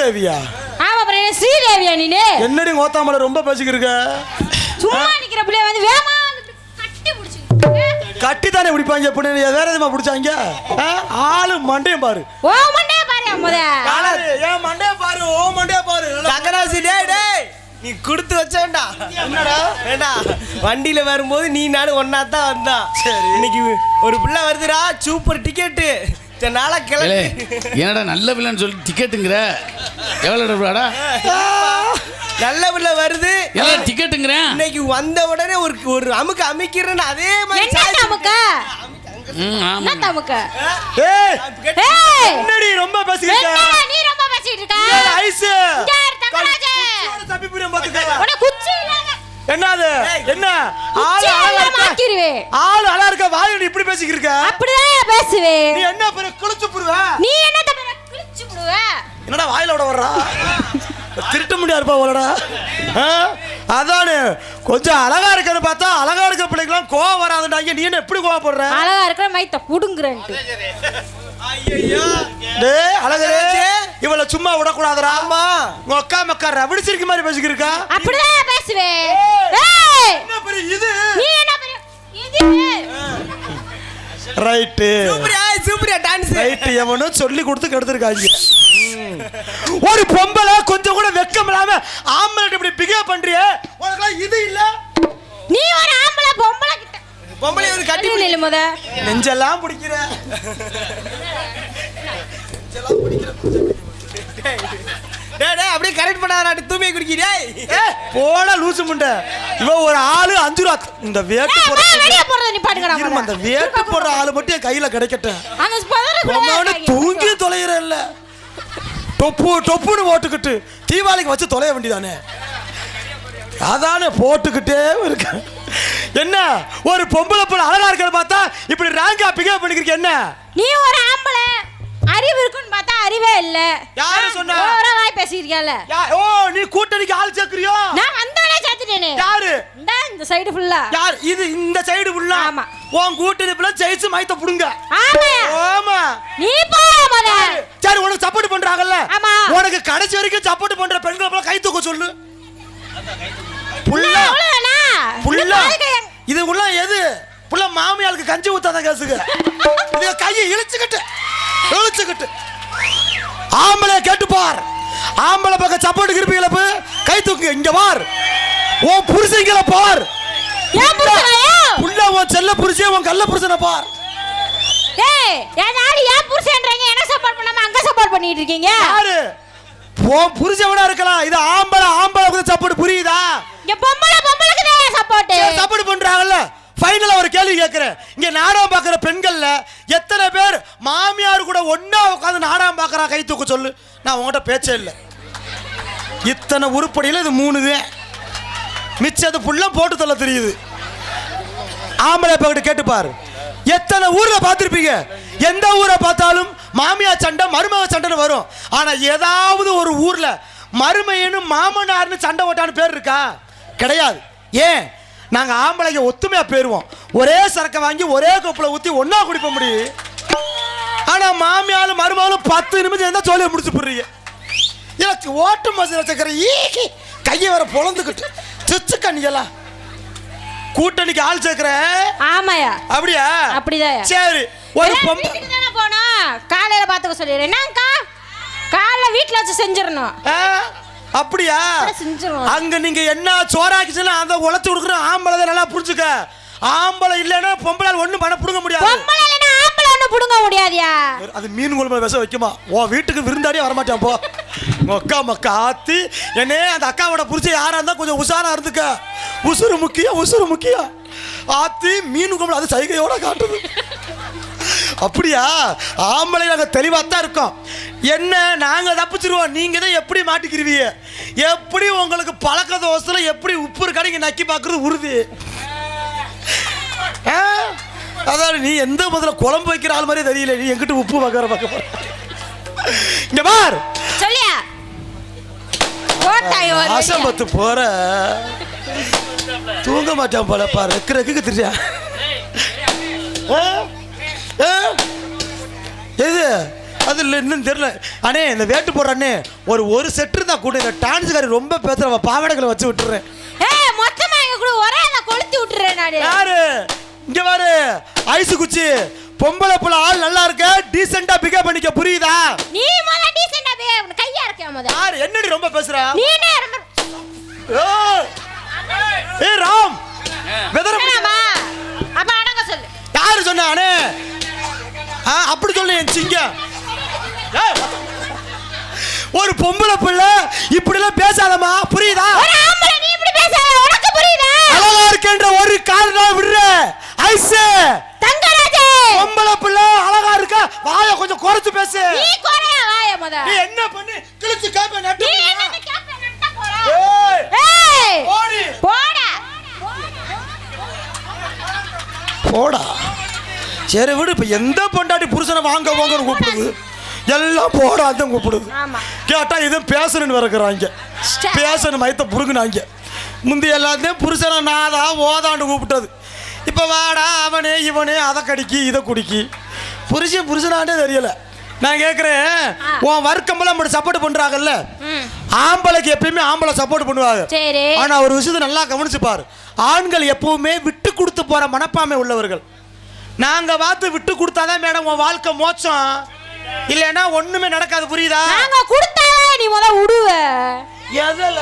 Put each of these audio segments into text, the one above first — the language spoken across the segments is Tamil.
ஸ்ரீதேவியா? ஆமா பிரே ஸ்ரீதேவியா நீனே? என்னடி கோத்தாமல ரொம்ப பேசிக்கிருக்க? சும்மா நிக்கிற புள்ளைய வந்து வேமா கட்டி புடிச்சிங்க. கட்டி தானே பிடிப்பாங்க புண்ணே வேற எதுமா பிடிச்சாங்க? ஆளு மண்டையும் பாரு. ஓ மண்டைய பாரு அம்மத. ஏன் மண்டைய பாரு ஓ மண்டைய பாரு. தங்கராசி டேய் டேய் நீ கொடுத்து வச்சேன்டா. என்னடா? ஏண்டா வண்டியில வரும்போது நீ நானும் ஒண்ணா தான் வந்தா. சரி இன்னைக்கு ஒரு பிள்ளை வருதுடா சூப்பர் டிக்கெட்டு. நாளை கிளம்பி என்னடா நல்ல பிள்ளைன்னு சொல்லி டிக்கெட்டுங்கிற எவ்வளோடா? நல்ல பிள்ளை வருது எல்லாம் டிக்கெட்டுங்கிறேன். இன்னைக்கு வந்த உடனே ஒரு அமுக்கு அமைக்கிறேன்னு அதே மாதிரி என்ன அமுக்க? ஆமா என்ன அமுக்க? ஏய் ஏய் என்னடி ரொம்ப பேசிக்கிட்ட? என்ன நீ ரொம்ப பேசிட்டு இருக்க? ஐஸ் யார் தங்கராஜே? தப்பி புரிய பாத்துக்க. உன குச்சி இல்லங்க. என்னது? என்ன? ஆளு ஆளா மாத்திருவே. ஆளு அழகா இருக்க வாய் இப்படி பேசிக்கிட்டு இருக்க? அப்படிதான் பேசுவே. நீ என்ன பெரிய குளிச்சு புடுவ? நீ என்ன தம்பி கிழிச்சு புடுவ? என்னடா வாயில விட வர்றா? திருட்ட முடியாதுப்பா போலடா. அதானே கொஞ்சம் அழகா இருக்கன்னு பார்த்தா அழகா இருக்க பிள்ளைங்களாம் கோவம் வராதுடாங்க. நீ என்ன எப்படி கோவப்படுற? அழகா இருக்கிற மைத்த புடுங்குறேன்ட்டு. ஐயோ டேய் அழகரே இவள சும்மா விடக்கூடாதுடா. ஆமா உங்க அக்கா மக்கா ரவிடிச்சிருக்க மாதிரி பேசிக்கிருக்கா. அப்படிதான் பேசுவே. ஏய் என்ன பெரிய இது? நீ என்ன பெரிய இது? ரைட் சூப்பரா டான்ஸ் ரைட் எவனோ சொல்லி கொடுத்து கெடுத்துருக்காங்க. ஒரு பொம்பளை கொஞ்சம் கூட வெக்கம் இல்லாம ஆம்பளை இப்படி பிஹேவ் பண்றியே உனக்கு இது இல்ல? நீ ஒரு ஆம்பளை பொம்பளை கிட்ட பொம்பளை ஒரு கட்டி நில்லு முத. நெஞ்செல்லாம் பிடிக்கிற. டேய் டேய் அப்படியே கரெக்ட் பண்ணாத தூமே குடிக்கிறே. போடா லூசு முண்டை. இவ ஒரு ஆளு 5 ரூபா இந்த வேட்டு போற வெளிய போறத நிப்பாட்டுங்கடா. இருமா அந்த வேட்டு போற ஆளு மட்டும் என் கையில கிடைக்கட்டும். அந்த ஸ்பதர பொம்மானே தூங்கி தொலைறல்ல. டொப்புன்னு போட்டுக்கிட்டு தீபாவளிக்கு வச்சு தொலைய வேண்டியதானே. அதானே போட்டுக்கிட்டே இருக்கு. என்ன ஒரு பொம்பளை பொண்ணு அழகா இருக்கன்னு பார்த்தா இப்படி ரேங்கா பிகேவ் பண்ணிக்கிறீங்க என்ன? நீ ஒரு ஆம்பளை அறிவு இருக்குன்னு பார்த்தா அறிவே இல்ல. யாரு சொன்னா? ஓவரா வாய் பேசிட்டீங்கல. ஓ நீ கூட்டணிக்கு ஆள் சேர்க்கறியோ? நான் வந்தவனே சேர்த்துட்டேனே. யாரு? இந்த சைடு ஃபுல்லா. யார் இது? இந்த சைடு ஃபுல்லா? ஆமா. உன் கூட்டணி ஃபுல்லா ஜெயிச்சு மைத்த புடுங்க. ஆமா. ஆமா. நீ போ மொத. சரி உனக்கு சப்போர்ட் பண்றாங்கல்ல? ஆமா. உனக்கு கடைசி வரைக்கும் சப்போர்ட் பண்ற பெண்களை போல கை தூக்க சொல்லு. புள்ள அவ்வளவுதானா? புள்ள இது உள்ள எது? புள்ள மாமியாளுக்கு கஞ்சி ஊத்தாத கேசுங்க. இது கையை இழுச்சுக்கிட்டு ஆம்பளை கேட்டு பார். ஆம்பளை பக்கம் சப்போர்ட் இருப்பீங்களா? கை தூக்கு. இங்க பார் ஓ புருஷங்கள பார். ஏன் புருஷனையா? புள்ள உன் செல்ல புருஷன் உன் கள்ள புருஷனை பார். ஏய் யாராடி ஏன் புருஷன்றீங்க? என்ன சப்போர்ட் பண்ணாம அங்க சப்போர்ட் பண்ணிட்டு இருக்கீங்க? யாரு? உன் புருஷவனா இருக்கலாம். இது ஆம்பளை சப்போர்ட் புரியுதா? இங்க பொம்பளைக்கு தான் சப்போர்ட் பண்றாங்கல்ல. ஃபைனலா ஒரு கேள்வி கேட்கிறேன். இங்க நாடகம் பார்க்குற பெண்கள்ல எத்தனை பேர் மாமியார் கூட ஒண்ணா உட்காந்து நாடகம் பார்க்கறா? கை தூக்க சொல்லு. நான் உங்ககிட்ட பேச்சே இல்லை. இத்தனை உருப்படியில் இது 3 தான். மிச்சது புள்ள போட்டு தள்ள தெரியுது. ஆம்பளை பக்கத்து கேட்டு பாரு. எத்தனை ஊர்ல பார்த்துருப்பீங்க? எந்த ஊரை பார்த்தாலும் மாமியார் சண்டை மருமக சண்டைன்னு வரும். ஆனா ஏதாவது ஒரு ஊர்ல மருமையனு மாமனார்னு சண்டை ஓட்டான்னு பேர் இருக்கா? கிடையாது. ஏன்? நாங்க ஆம்பளைங்க ஒத்துமையா பேருவோம். ஒரே சரக்கை வாங்கி ஒரே கப்புல ஊத்தி ஒன்னா குடிப்ப முடியும். ஆனா மாமியாலும் மருமகளும் 10 நிமிஷம் இருந்தா சோழியை முடிச்சு போடுறீங்க. எனக்கு ஓட்டு மசில சக்கரை ஈகி கையை வர பொழந்துக்கிட்டு சிச்சு கண்ணியெல்லாம் கூட்டணிக்கு ஆள் சேர்க்கிற. ஆமாயா? அப்படியா? அப்படிதான். சரி ஒரு பொம்பளை தானே போனோம். காலையில பாத்துக்க சொல்லிடுறேன். என்னங்கா காலைல வீட்டுல வச்சு செஞ்சிடணும். அப்படியா? செஞ்சிருவோம். அங்க நீங்க என்ன சோறாக்கிச்சுன்னா அந்த உழைச்சு கொடுக்குற ஆம்பளை தான் நல்லா புரிஞ்சுக்க. ஆம்பளை இல்லைன்னா பொம்பளால் ஒண்ணும் பண்ண புடுங்க முடியாது. பொம்பளை இல்லைன்னா ஆம்பளை ஒன்றும் புடுங்க முடியாதியா? அது மீன் குழம்பு விஷம் வைக்குமா? உன் வீட்டுக்கு விருந்தாடியே வரமாட்டான் போ. அக்கா மக்கா ஆத்தி என்னே அந்த அக்காவோட புரிச்ச யாரா இருந்தா கொஞ்சம் உஷாரா இருந்துக்க. உசுறு முக்கியம். ஆத்தி மீன் குழம்பு அது சைகையோட காட்டுது. அப்படியா? ஆம்பளை நாங்க தெளிவாத்தான் இருக்கோம். என்ன நாங்க தப்பிச்சிருவோம். நீங்க தான் எப்படி மாட்டிக்கிறீங்க? எப்படி உங்களுக்கு பழக்க தோசைல எப்படி உப்பு கடைக்கு நக்கி பாக்குறது உறுதி. அதாவது நீ எந்த முதல்ல குழம்பு வைக்கிற ஆள் மாதிரி தெரியல. நீ எங்கிட்ட உப்பு வைக்கிற பக்கம் இங்க பார். சொல்லியா ஆசம்பத்து போற தூங்க மாட்டான் போல பாரு. ரெக்கு தெரியா? எது அது இல்லை இன்னும் தெரியல. அண்ணே இந்த வேட்டு போடுறானே ஒரு செட்டு தான் கூட. இந்த டான்ஸுக்காரி ரொம்ப பேசுற பாவாடைகளை வச்சு விட்டுறேன். மொத்தமா எங்க கூட ஒரே நான் கொளுத்தி விட்டுறேன் நானு. யாரு இங்க பாரு ஐஸ் குச்சி பொம்பளை புள்ள ஆள் நல்லா இருக்க, டீசெண்டா பிகேவ் பண்ணிக்க, புரியுதா? நீ முத டீசெண்டா பிகேவ் கையா இருக்க முத. யார் என்னடி ரொம்ப பேசுற? நீனே ரொம்ப. ஏய் ராம் வெதர என்னமா அப்ப அடங்க சொல்லு. யாரு சொன்னானே? அப்படி சொல்ல என் சிங்கம். ஒரு பொம்பளை பிள்ளை இப்படி எல்லாம் பேசாதமா, புரியுதா? ஒரு ஆம்பளை நீ இப்படி பேசாத, உனக்கு புரியுதா? அழகா இருக்கேன்ற ஒரு காரணம் விடுற ஐஸ் தங்கராஜே. பொம்பளை பிள்ளை அழகா இருக்க, வாயை கொஞ்சம் குறைச்சு பேசு. நீ குறையா வாயை முத. நீ என்ன பண்ணி கிழிச்சு கேப்ப நட்டு. நீ என்ன கேப்ப நட்ட போற? ஏய் ஏய் ஓடி போடா போடா. சரி விடு. இப்ப எந்த பொண்டாட்டி புருஷனை வாங்க வாங்கன்னு கூப்பிடுது, எல்லாம் போடாதான் கூப்பிடுது. ஆமா. கேட்டா இது பேசணுன்னு வரக்குறாங்க, பேசணும் மயத்தை புடுங்குனாங்க. முந்தி எல்லாத்தையும் புருஷனை நாதா ஓதாண்டு கூப்பிட்டது. இப்போ வாடா அவனே இவனே அதை கடிக்கி இதை குடிக்கி, புருஷனாண்டே தெரியல. நான் கேட்குறேன், உன் வர்க்கமெல்லாம் அப்படி சப்போர்ட் பண்ணுறாங்கல்ல, ஆம்பளைக்கு எப்பயுமே ஆம்பளை சப்போர்ட் பண்ணுவாங்க. சரி. ஆனால் ஒரு விஷயத்தை நல்லா கவனிச்சு பாரு, ஆண்கள் எப்பவுமே விட்டு கொடுத்து போகிற மனப்பான்மை உள்ளவர்கள். நாங்கள் பார்த்து விட்டு கொடுத்தாதான் மேடம் உன் வாழ்க்கை மோச்சம், இல்லைன்னா ஒன்றுமே நடக்காது, புரியுதா? நாங்க கொடுத்தா நீ முத விடுவ. எதில்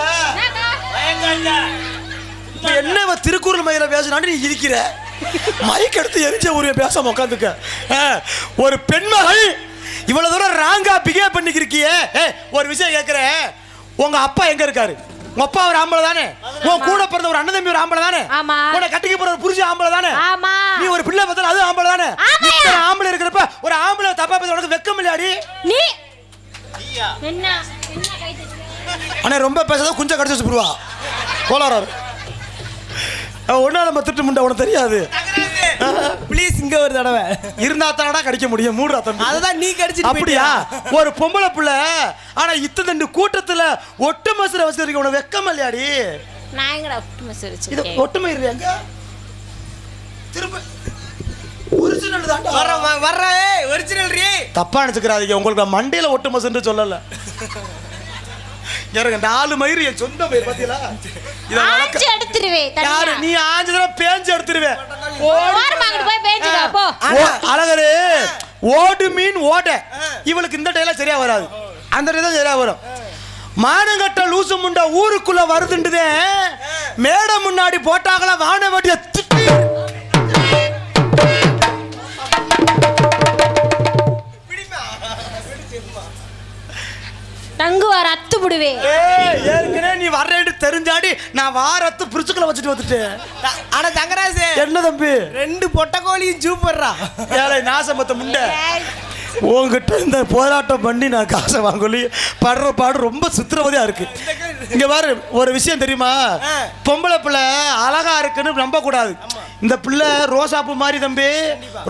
என்ன திருக்குறள் மயில பேசினான்னு நீ இருக்கிற மைக் எடுத்து எரிஞ்ச ஒரு பேசாம உட்காந்துக்க. ஒரு பெண்மகள் இவ்வளவு தூரம் ராங்கா பிகேவ் பண்ணிக்கிறியே. ஒரு விஷயம் கேட்கிறேன், உங்க அப்பா எங்க இருக்காரு? உங்க அப்பா ஒரு ஆம்பளை தானே, உன் கூட பிறந்த ஒரு அண்ணன் தம்பி ஒரு ஆம்பளை தானே, உன்னை கட்டிக்க போற ஒரு புருஷன் ஆம்பளை தானே, நீ ஒரு பிள்ளை பத்தல அது ஆம்பளை தானே. இத்தனை ஆம்பளை இருக்கிறப்ப ஒரு ஆம்பளை தப்பா பேச உனக்கு வெக்கம் இல்லையாடி? நீ என்ன கை தச்சு? அண்ணே ரொம்ப பேசாத குஞ்ச கடிச்சு வச்சு போடுவா கோளாறாரு. ஒன்னா நம்ம திட்டு முண்டை உனக்கு தெரியாது. ப்ளீஸ் இங்க ஒரு தடவை இருந்தா தானடா கடிக்க முடியும். மூடுறா தம்பி. அதுதான் நீ கடிச்சு. அப்படியா? ஒரு பொம்பளை பிள்ளை ஆனா இத்தனை கூட்டத்துல ஒட்டு மசுரை வச்சிருக்க உனக்கு வெக்கம் இல்லையாடி? நான் எங்கடா ஒட்டு மசுரை இது வச்சிருக்கேன்? ஒட்டுமை இருங்க திரும்ப ஒரிஜினல் தான்டா. வர்ற ஒரிஜினல் ரீ. தப்பா நினைச்சுக்கிறாதீங்க, உங்களுக்கு மண்டையில ஒட்டு மசுன்னு சொல்லல. யாருங்க 4 மயிறு என் சொந்த மயிறு பாத்தீங்களா? ஆஞ்சி எடுத்துருவே. யாரு நீ ஆஞ்சதுல பேஞ்சு எடுத்துருவே. ஓரமாங்கிட்டு போய் பேஞ்சுடா போ. அழகரு ஓடு மீன் ஓட. இவளுக்கு இந்த டைலாக் சரியா வராது, அந்த டைலாக் சரியா வரும். மானங்கட்ட லூசு முண்டை ஊருக்குள்ள வருதுண்டுதே, மேடை முன்னாடி போட்டாங்களா வான வட்டிய திட்டி தங்கு வர அத்து புடுவே. ஏற்கனவே நீ வர்றேன்னு தெரிஞ்சாடி நான் வாரத்து பிரிச்சுக்குள்ள வச்சுட்டு வந்துட்டேன். ஆனா தங்கராஜ் என்ன தம்பி 2 பொட்டக்கோழியும் சூப்பர்ரா. ஏழை நாசமத்த முண்டை, உங்ககிட்ட இந்த போராட்டம் பண்ணி நான் காசை வாங்கி படுற பாடு ரொம்ப சித்திரவதையா இருக்கு. இங்க பாரு ஒரு விஷயம் தெரியுமா, பொம்பளை பிள்ளை அழகா இருக்குன்னு நம்ப கூடாது. இந்த பிள்ளை ரோசாப்பூ மாதிரி தம்பி,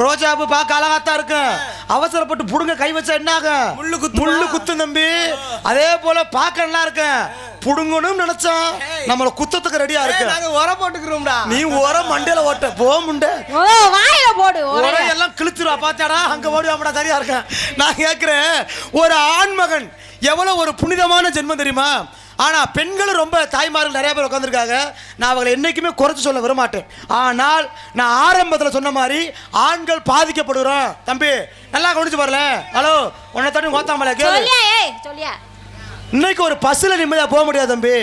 ரோஜாப்பூ பார்க்க அழகாத்தான் இருக்கும், அவசரப்பட்டு புடுங்க கை வச்சா என்ன ஆகும்? முள்ளு குத்தும் தம்பி. அதே போல பார்க்க நல்லா இருக்கும், புடுங்கணும் நினைச்சோம் நம்மள குத்தத்துக்கு ரெடியா இருக்கு. நாங்க உரம் போட்டுக்கிறோம்டா. நீ உரம் மண்டையில ஓட்ட போ முண்டை, வாயில போடு. உரம் எல்லாம் கிழிச்சிருவா பாத்தாடா, அங்க ஓடுவாமடா சரியா இருக்கேன். நான் கேட்கிறேன், ஒரு ஆண்மகன் எவ்வளவு ஒரு புனிதமான ஜென்மம் தெரியுமா? ஆனா பெண்களும் ரொம்ப தாய்மார்கள் நிறைய பேர் உட்காந்துருக்காங்க. நான் அவங்களை என்னைக்குமே குறைச்சு சொல்ல விரும்பமாட்டேன். ஆனால் நான் ஆரம்பத்தில் சொன்ன மாதிரி ஆண்கள் பாதிக்கப்படுகிறோம் தம்பி, நல்லா கவனிச்சு பாருல. ஹலோ உன்னை தண்ணி ஓத்தாமல கேளு. இன்னைக்கு ஒரு பஸ்ல நிம்மதியா போக முடியாது தம்பி.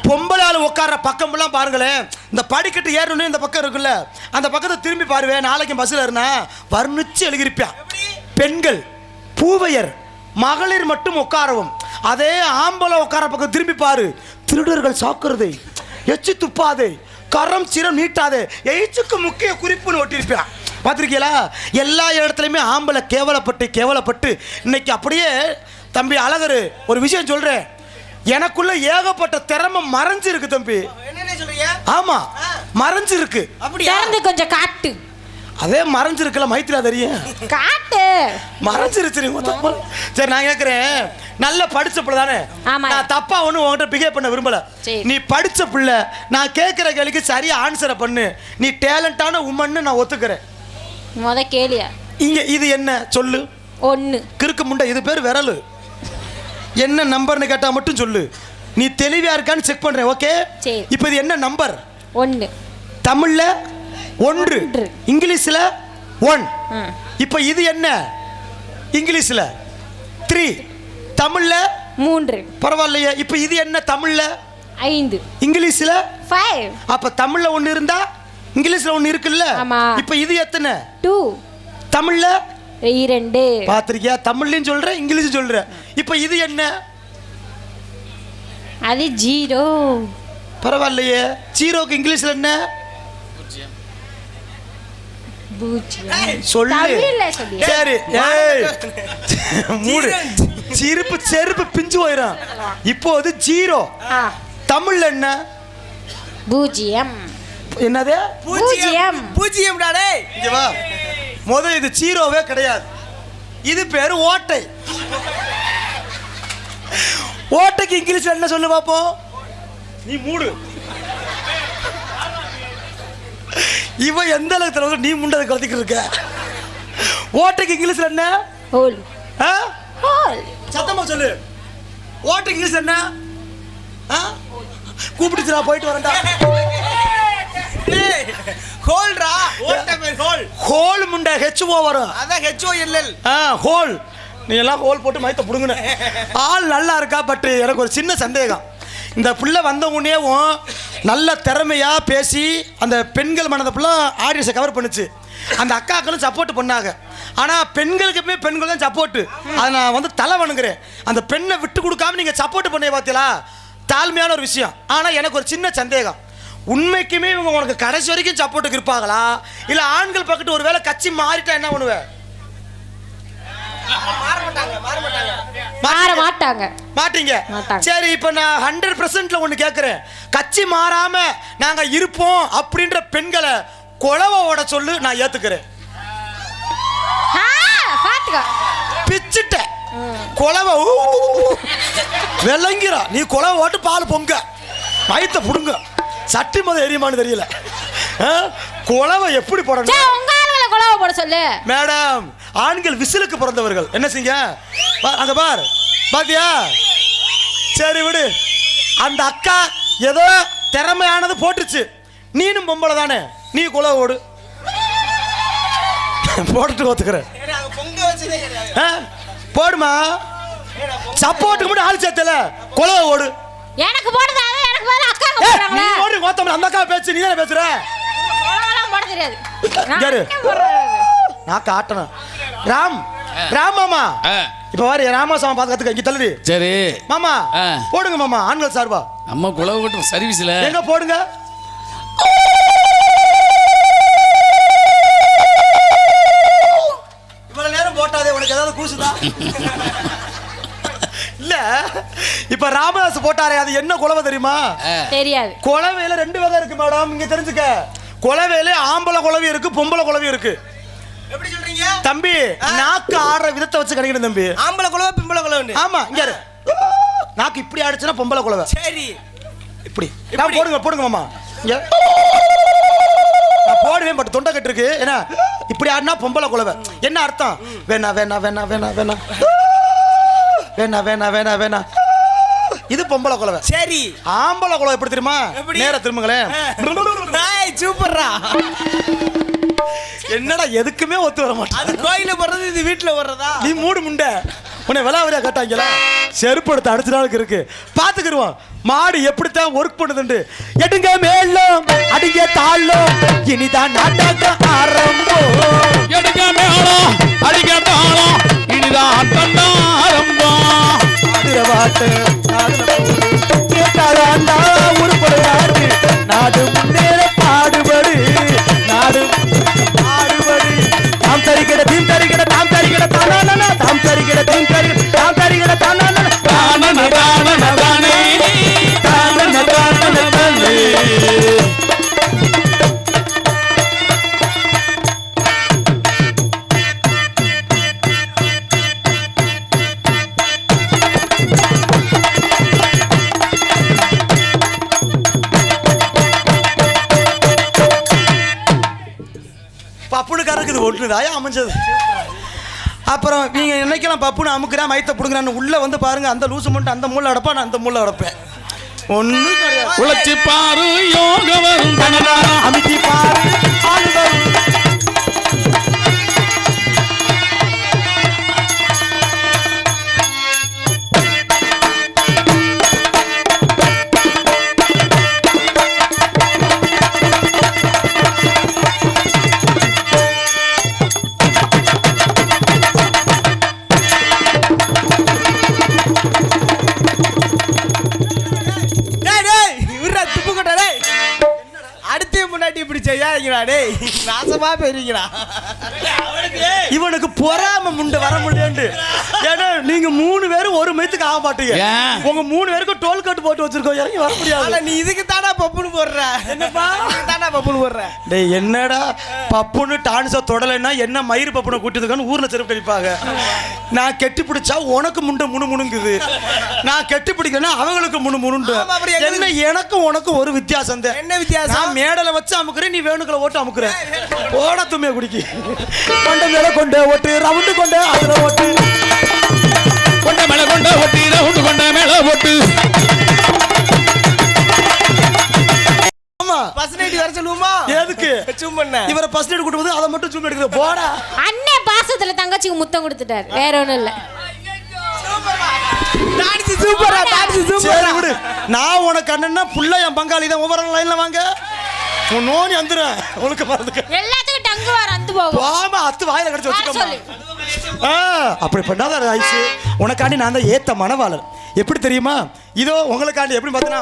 பொம்பளை ஆளு உட்கார்ற பக்கம் எல்லாம் பாருங்களேன், இந்த படிக்கட்டு ஏறணும் இந்த பக்கம் இருக்குல்ல, அந்த பக்கத்தை திரும்பி பாருவேன். நாளைக்கு பஸ்ல இருந்தா வர்ணிச்சு எழுதிருப்பான். பெண்கள் பூவையர் மகளிர் மட்டும் உட்காரவும், அதே ஆம்பளை உட்கார பக்கம் திரும்பி பாரு, திருடர்கள் சாக்குறதை, எச்சு துப்பாதே, கரம் சிரம் நீட்டாதே, எய்ச்சுக்கு முக்கிய குறிப்புன்னு ஒட்டியிருப்பான். பார்த்துருக்கீங்களா? எல்லா இடத்துலையுமே ஆம்பளை கேவலப்பட்டு இன்னைக்கு அப்படியே தம்பி அழகரு ஒரு விஷயம் சொல்றேன், எனக்குள்ள ஏகப்பட்ட திறமை மறைஞ்சிருக்கு தம்பி. என்ன சொல்றீங்க? ஆமா மறைஞ்சிருக்கு. அப்படியே கொஞ்சம் காட்டு. அதே மறைஞ்சிருக்கல மைத்திரா தெரியும், காட்டு மறைஞ்சிருச்சு. சரி நான் கேட்கிறேன், நல்ல படிச்ச பிள்ளை தானே, நான் தப்பா ஒன்றும் உங்ககிட்ட பிஹேவ் பண்ண விரும்பல. நீ படிச்ச பிள்ளை, நான் கேட்கிற கேள்விக்கு சரியா ஆன்சரை பண்ணு. நீ டேலண்டான உமன்னு நான் ஒத்துக்கிறேன். முத கேளியா இங்க இது என்ன சொல்லு? 1. கிறுக்கு முண்டை இது பேர் விரலு. என்ன நம்பர்னு கேட்டா மட்டும் சொல்லு. நீ தெளிவா இருக்கான்னு செக் பண்றேன். ஓகே, சரி. இப்போ இது என்ன நம்பர்? 1. தமிழ்ல 1, இங்கிலீஷ்ல 1. இப்போ இது என்ன? இங்கிலீஷ்ல 3, தமிழ்ல 3. பரவாயில்லையே. இப்போ இது என்ன? தமிழ்ல 5. இங்கிலீஷ்ல 5. அப்ப தமிழ்ல 1 இருந்தா இங்கிலீஷ்ல 1 இருக்குல்ல? ஆமா. இப்போ இது எத்தனை? 2. தமிழ்ல 2. பாத்திருக்கியா? தமிழ்லயும் சொல்ற, இங்கிலீஷ் சொல்ற. இப்போ இது என்ன? அது 0. பரவாயில்லையே. ஜீரோக்கு இங்கிலீஷ்ல என்ன? 0. சொல்லு. தமிழ்ல சொல்லு. சரி, ஏய் மூடு. சிரிப்பு செருப்பு பிஞ்சு போயிடும். இப்போ அது 0. தமிழ்ல என்ன? 0. என்னது? பூஜ்ஜியம். பூஜ்ஜியம் டாடே. இங்க வா. முதல்ல இது 0வே கிடையாது. இது பேரு ஓட்டை. ஓட்டைக்கு இங்கிலீஷ்ல என்ன சொல்லு பாப்போம்? நீ மூடு. இவன் எந்த அளவுக்கு நீ முண்டதை கலத்திக்கிட்டு இருக்க? ஓட்டைக்கு இங்கிலீஷ்ல என்ன? ஹோல். ஆ? ஹோல். சத்தமா சொல்லு. ஓட்டைக்கு இங்கிலீஷ்ல என்ன? கூப்பிடுச்சு, நான் போயிட்டு வரேன்டா. ஹோல்ரா. ஓட்ட பேர் ஹோல். ஹோல் முண்டை HO வரும். அதான் HOLL. ஹோல். நீ எல்லாம் ஹோல் போட்டு மயத்தை புடுங்குன. ஆள் நல்லா இருக்கா. பட் எனக்கு ஒரு சின்ன சந்தேகம். இந்த பிள்ளை வந்த உடனேவும் நல்ல திறமையா பேசி அந்த பெண்கள் மனதை ஃபுல்லாக ஆடியன்ஸை கவர் பண்ணுச்சு. அந்த அக்காக்களும் சப்போர்ட் பண்ணாங்க. ஆனால் பெண்களுக்குமே பெண்கள் தான் சப்போர்ட்டு. அதை நான் வந்து தலை வணங்குறேன். அந்த பெண்ணை விட்டு கொடுக்காம நீங்கள் சப்போர்ட் பண்ணி பார்த்தீங்களா? தாழ்மையான ஒரு விஷயம். ஆனால் எனக்கு ஒரு சின்ன சந்தேகம். உண்மைக்குமே இவங்க உனக்கு கடைசி வரைக்கும் சப்போர்ட்டுக்கு இருப்பாங்களா? இல்லை ஆண்கள் பக்கத்து ஒரு வேளை கட்சி மாறிட்டா என்ன பண்ணுவேன்? மாற மாட்டாங்க. மாட்டீங்க. மாட்டாங்க. சரி, இப்போ நான் 100%ல ஒன்று கேட்குறேன். கட்சி மாறாம நாங்க இருப்போம் அப்படின்ற பெண்களை கொலவை ஓட சொல்லு, நான் ஏத்துக்கிறேன். பாத்துக்க. பிச்சுட்ட கொலவை விளங்கிறா. நீ கொலவை ஓட்டு பால் பொங்க மயத்தை புடுங்க. சட்டி மதம் எரியுமான்னு தெரியல. கொலவை எப்படி போடணும்? உங்க ஆளுகளை கொலவை போட சொல்லு. மேடம், ஆண்கள் விசிலுக்கு பிறந்தவர்கள். என்ன செய்ய? அங்க பார், பாத்தியா? சரி விடு. அந்த அக்கா ஏதோ திறமையானது போட்டுச்சு. நீனும் பொம்பளை தானே, நீ கொலை ஓடு. போட்டுட்டு ஒத்துக்கிறேன். போடுமா. சப்போர்ட்டுக்கு மட்டும் ஆள் சேர்த்தல, கொலை ஓடு. எனக்கு போடுறது எனக்கு மேல அக்கா நீ போறாங்க. ஓடு. கோத்தம் அந்த அக்கா பேச்சு, நீ தானே பேசுற. கொலவெல்லாம் போட தெரியாது. யாரு? நான் காட்டணும். ராம் மாமா. இப்ப வாரு ராமசாமி பார்த்து கத்துக்க. இங்க தள்ளுடி. சரி மாமா போடுங்க மாமா. ஆண்கள் சார்பா அம்மா குலவு விட்டு சர்வீஸ்ல எங்க போடுங்க. இவ்வளவு நேரம் போட்டாதே உனக்கு ஏதாவது கூசுதா? இல்ல, இப்ப ராமதாஸ் போட்டாரே, அது என்ன குலவை தெரியுமா? தெரியாது. குலவையில 2 வகை இருக்கு மேடம், இங்க தெரிஞ்சுக்க. குலவையில ஆம்பளை குலவி இருக்கு, பொம்பளை குலவி இருக்கு. எப்படி சொல்றீங்க தம்பி? நாக்கு ஆடுற விதத்தை வச்சு கணிக்கணும் தம்பி. ஆம்பளை குலவை பொம்பளை குலவை. ஆமா, இங்க நாக்கு இப்படி ஆடுச்சுன்னா பொம்பளை குலவை. சரி, இப்படி போடுங்க போடுங்க மாமா. இங்க நான் போடுவேன். பட் தொண்டை கட்டு இருக்கு. ஏன்னா இப்படி ஆடினா பொம்பளை குலவை. என்ன அர்த்தம்? வேணா வேணா வேணா வேணா வேணா வேணா வேணா வேணா வேணா. இது பொம்பளை குலவை. சரி, ஆம்பளை குலவை எப்படி தெரியுமா? நேர திரும்புங்களேன். சூப்பர்ரா. என்னடா எதுக்குமே ஒத்து வர மாட்டேன். அது கோயில வர்றது, இது வீட்டுல வர்றதா? நீ மூடு முண்டை. உன்னை விளாவரியா கேட்டாங்களா? செருப்பு எடுத்து அடிச்ச நாளுக்கு இருக்கு. பாத்துக்கிடுவோம் மாடு எப்படித்தான் ஒர்க் பண்ணுதுண்டு. எடுங்க மேலும் அடிங்க தாளும், இனிதான் நாட்டாக்க ஆரம்பம். எடுங்க மேலும் அடிங்க தாளம், இனிதான் ஆரம்பம். பாட்டு கேட்டாதாண்டா உருப்படு நாடு. நாடு முன்னேற பாடுபடு, நாடு பாடுபடு. தாம் தரிக்கிட தீம் தரிக்கிட தாம் தரிக்கிட தானா தாம் தரிக்கிட தீம் தரிக்கிட தாம் தரிக்கிட தானா தானே தானே. பப்புனுக்காரருக்கு இது ஒன்றுதாயா அமைஞ்சது. அப்புறம் நீங்க என்னைக்கெல்லாம் பப்புன்னு அமுக்குறேன் மைத்த பிடுங்குறான்னு உள்ள வந்து பாருங்க, அந்த லூசு மட்டும் அந்த மூளை அடப்பா, நான் அந்த மூளை அடப்பேன். ஒன்றும் கிடையாது. உழைச்சி பாரு யோக வரும் அமைச்சி பாரு ஆள் வரும். இவனுக்கு பொறாம முண்டு வர முடியாது. ஏன்னா நீங்க 3 பேரும் ஒரு மைத்துக்கு ஆக மாட்டீங்க. உங்க 3 பேருக்கு டோல் கட்டு போட்டு வச்சிருக்கோம், இறங்கி வர முடியாது. நீ இதுக்கு தானா பப்புன்னு போடுற? என்னப்பா தானா பப்புன்னு போடுற? டேய் என்னடா பப்புன்னு டான்ஸை தொடலைன்னா என்ன மயிறு பப்புனை கூட்டிதுக்கான்னு ஊர்ல செருப்பு அடிப்பாங்க. நான் கெட்டி பிடிச்சா உனக்கு முண்டை முணுங்குது, நான் கெட்டி பிடிக்கனா அவங்களுக்கு முணுண்டு. என்ன எனக்கு உனக்கு ஒரு வித்தியாசம் தான். என்ன வித்தியாசம்? நான் மேடலை வச்சு அமுக்குறேன், நீ வேணுக்களை ஓட்டு அமுக்குறேன். ஓட தும்மைய குடிக்கி கொண்ட மேல கொண்ட ஓட்டு ரவுண்டு கொண்ட அதுல ஓட்டு கொண்ட மேல கொண்ட ஓட்டு ரவுண்டு கொண்ட மேல ஓட்டு. ஆமா பர்சனேஜ் வர சொல்லுமா? எதுக்கு ஜூம் பண்ண? இவரை பர்சனேஜ் கூட்டும்போது அதை மட்டும் ஜூம் எடுக்குது. போடா அண்ணே பாசத்துல தங்கச்சிக்கு முத்தம் கொடுத்துட்டாரு, வேற ஒண்ணும் இல்ல. டான்ஸ் சூப்பரா, டான்ஸ் சூப்பரா. விடு, நான் உனக்கு அண்ணன்னா புள்ள என் பங்காளி தான். ஒவ்வொரு லைன்ல வாங்க, உன் நோனி வந்துடுறேன் உனக்கு மறந்துக்க. எல்லாத்துக்கும் டங்கு வர அந்து போகும். ஆமா அத்து வாயில கடிச்சு வச்சுக்கோமா. அப்படி பண்ணாத ஐசு, உனக்காண்டி நான் தான் ஏத்த மனவாளர். எப்படி தெரியுமா? இதோ உங்களுக்காண்டி எப்படி பார்த்தனா,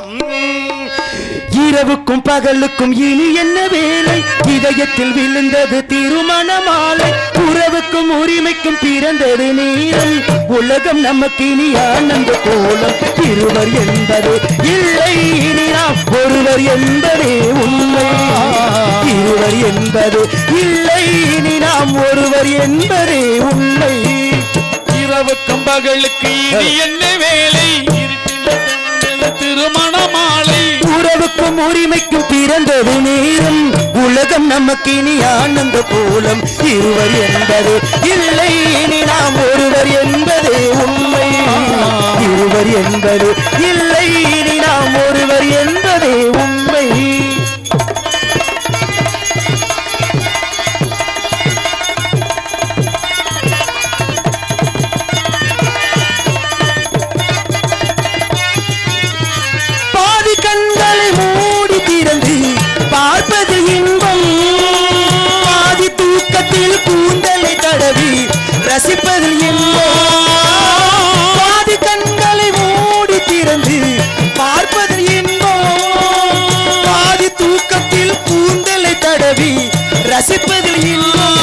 இரவுக்கும் பகலுக்கும் இனி என்ன வேலை, இதயத்தில் விழுந்தது திருமண மாலை, உறவுக்கும் உரிமைக்கும் பிறந்தது நேரம், உலகம் நமக்கு இனி ஆனந்த கோலம், இருவர் என்பது இல்லை இனி நாம் ஒருவர் என்பதே உண்மை, இருவர் என்பது இல்லை இனி நாம் ஒருவர் என்பதே உண்மை. இரவுக்கும் பகலுக்கு இனி என்ன வேலை, திருமண மாலை, உறவுக்கும் உரிமைக்கும் பிறந்தது நேரம், உலகம் நமக்கு இனி ஆனந்த கோலம், இருவர் என்பது இல்லை இனி நாம் ஒருவர் என்பது உண்மை, இருவர் என்பது இல்லை இனி நாம் ஒருவர் என்பதே உண்மை. பார்ப்பது இன்பம், பாதி தூக்கத்தில் கூந்தலை தடவி ரசிப்பதில் இன்பம், பாதி கண்களை மூடி திறந்து பார்ப்பதில் இன்பம், பாதி தூக்கத்தில் கூந்தலை தடவி ரசிப்பதில் இன்பம்,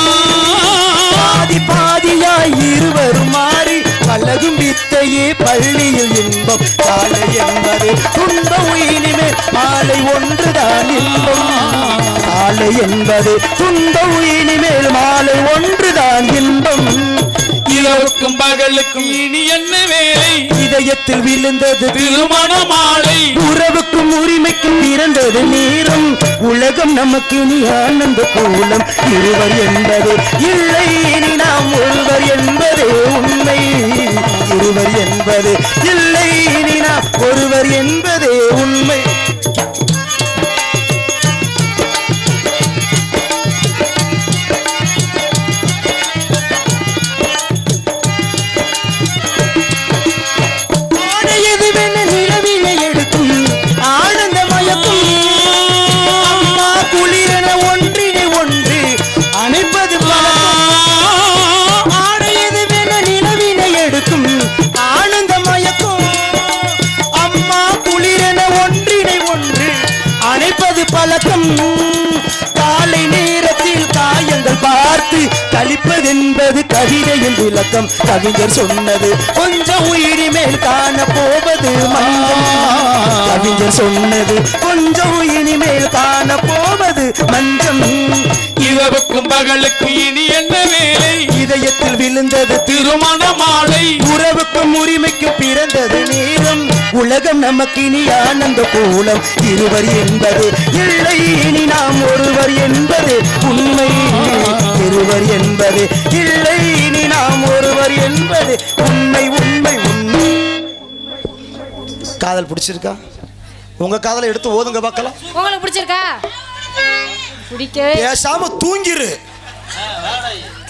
பாதி பாதியாய் இருவரும் மாறி பழகும் வித்தையே பள்ளியில் இன்பம், காலை என்பது துன்பம் இனிமேல் மாலை ஒன்றுதான் இன்பம், காலை என்பது துன்பம் இனிமேல் மாலை ஒன்றுதான் இன்பம். இரவுக்கும் பகலுக்கும் இனி என்ன வேலை, இதயத்தில் விழுந்தது திருமண மாலை, உறவுக்கும் உரிமைக்கும் பிறந்தது நேரம், உலகம் நமக்கு இனி ஆனந்த கோலம், இருவர் என்பது இல்லை இனி நாம் ஒருவர் என்பதே உண்மை, இருவர் என்பது இல்லை இனி நாம் ஒருவர் என்பதே உண்மை. காலை நேரத்தில் காயங்கள் பார்த்து கழிப்பதென்பது கவிதையில் விளக்கம், கவிஞர் சொன்னது கொஞ்சம் உயிரி மேல் காண போவது மஞ்சம், கவிஞர் சொன்னது கொஞ்சம் இனிமேல் காண போவது மஞ்சம். இரவுக்கும் பகலுக்கும் இனி என்ன வேலை, இதயத்தில் விழுந்தது திருமண மாலை, உறவுக்கும் உரிமைக்கும் பிறந்தது நேரம், உலகம் நமக்கு இனி ஆனந்த கோலம், இருவர் என்பது இல்லை இனி நாம் ஒருவர் என்பது உண்மை, இருவர் ஒருவர் என்பது இல்லை, இனி நாம் ஒருவர் என்பது உண்மை உண்மை உண்மை. காதல் பிடிச்சிருக்கா? உங்க காதலை எடுத்து ஓதுங்க பார்க்கலாம். உங்களுக்கு பிடிச்சிருக்கா? பிடிக்கவே. பேசாம தூங்கிரு.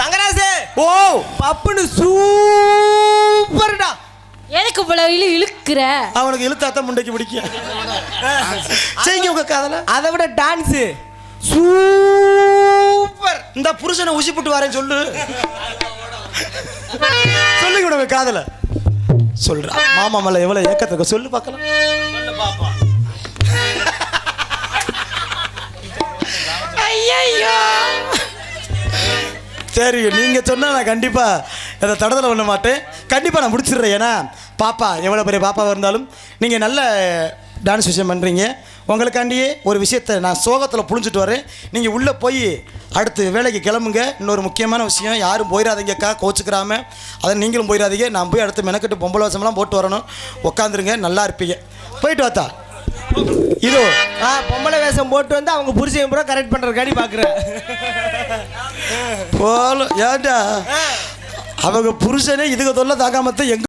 தங்கராசு ஓ பப்புன்னு சூப்பர்டா. எதுக்கு இவ்வளவு இழுக்கிற? அவனுக்கு இழுத்தாத்த முண்டைக்கு பிடிக்கும். செய்யுங்க உங்க காதலை. அதை விட டான்ஸ் சூப்பர். இந்த புருஷனை உசி போட்டு வரேன்னு சொல்லு. சொல்லுங்க உங்க காதலை. சொல்றா மாமா மேல எவ்வளவு ஏக்கத்துக்கு சொல்லு பார்க்கலாம். ஐயோ சரி, நீங்க சொன்னா நான் கண்டிப்பா அதை தடதலை பண்ண மாட்டேன். கண்டிப்பா நான் முடிச்சிடுறேன். ஏன்னா பாப்பா எவ்வளோ பெரிய பாப்பாவாக இருந்தாலும் நீங்கள் நல்ல டான்ஸ் விஷயம் பண்ணுறீங்க. உங்களுக்காண்டியே ஒரு விஷயத்தை நான் சோகத்தில் புழிஞ்சிட்டு வரேன். நீங்கள் உள்ளே போய் அடுத்து வேலைக்கு கிளம்புங்க. இன்னொரு முக்கியமான விஷயம், யாரும் போயிடாதீங்கக்கா, கோச்சுக்கிறாம. அதை நீங்களும் போயிடாதீங்க. நான் போய் அடுத்து மெனக்கட்டு பொம்பளை வசமெல்லாம் போட்டு வரணும். உட்காந்துருங்க, நல்லா இருப்பீங்க. போயிட்டு வாத்தா. இதோ பொம்பளை வேஷம் போட்டு வந்து அவங்க புருஷன் பூரா கரெக்ட் பண்ணுறதுக்காடி பார்க்குறேன் போல. ஏன்டா அவங்க புருஷனே இதுக்கு தொல்லை தாக்காமத்த எங்க